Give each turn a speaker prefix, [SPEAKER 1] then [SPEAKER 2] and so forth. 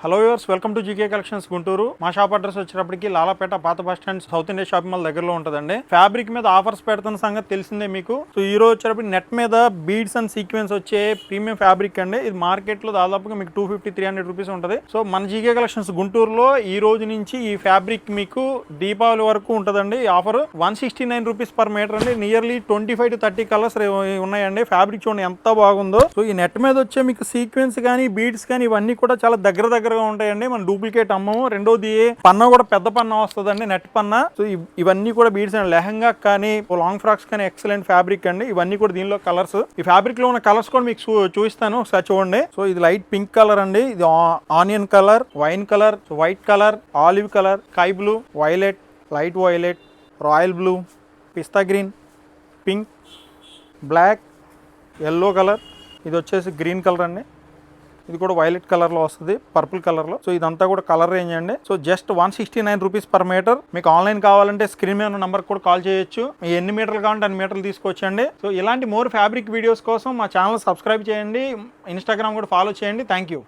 [SPEAKER 1] Hello viewers, welcome to GK collections Guntur. మా shop address వచ్చేటప్పటికి లాలాపేట పాత bus stand south India shopping mall దగ్గరలో ఉంటుందండి. ఫ్యాబ్రిక్ మీద ఆఫర్స్ పెడుతున్న సంగతి తెలిసిందే మీకు. సో ఈ రోజు వచ్చేటప్పుడు నెట్ మీద బీడ్స్ అండ్ సీక్వెన్స్ వచ్చే ప్రీమియం ఫ్యాబ్రిక్ అండి. ఇది మార్కెట్ లో దాదాపుగా మీకు 250-300 రూపీస్ ఉంటుంది. సో మన జీకే కలెక్షన్స్ గుంటూరులో ఈ రోజు నుంచి ఈ ఫ్యాబ్రిక్ మీకు దీపావళి వరకు ఉంటుందండి. ఈ ఆఫర్ 169 రూపీస్ పర్ మీటర్ అండి. నియర్లీ 25 to 30 కలర్స్ ఉన్నాయండి. ఫ్యాబ్రిక్ చూడండి ఎంత బాగుందో. సో ఈ నెట్ మీద వచ్చే మీకు సీక్వెన్స్ కానీ బీడ్స్ కానీ ఇవన్నీ కూడా చాలా దగ్గరగా ఉంటాయండి. మనం డూప్లికేట్ అమ్మము. రెండోది పన్నా కూడా పెద్ద పన్నా వస్తుందండి, నెట్ పన్నా. సో ఇవన్నీ కూడా బీడ్స్ అండి. లెహంగా కానీ లాంగ్ ఫ్రాక్స్ కానీ ఎక్సలెంట్ ఫ్యాబ్రిక్ అండి. ఇవన్నీ కూడా దీనిలో కలర్స్. ఈ ఫ్యాబ్రిక్ లో ఉన్న కలర్స్ కూడా మీకు చూపిస్తాను, ఒకసారి చూడండి. సో ఇది లైట్ పింక్ కలర్ అండి, ఇది onion colour, wine colour, white colour, olive colour, sky blue, violet, light violet, royal blue, pista green, pink, black, yellow colour, ఇది వచ్చేసి గ్రీన్ కలర్ అండి. ఇది కూడా వైలెట్ కలర్లో వస్తుంది, పర్పుల్ కలర్లో. సో ఇదంతా కూడా కలర్ రేంజ్ అండి. So just 169 rupees per metre. మీకు ఆన్లైన్ కావాలంటే స్క్రీన్ మీద ఉన్న నెంబర్ కూడా కాల్ చేయొచ్చు. మీ ఎన్ని మీటర్లు కావాలంటే అన్ని మీటర్లు తీసుకొచ్చండి. సో ఇలాంటి మోర్ ఫ్యాబ్రిక్ వీడియోస్ కోసం మా ఛానల్ సబ్స్క్రైబ్ చేయండి, ఇన్స్టాగ్రామ్ కూడా ఫాలో చేయండి. Thank you.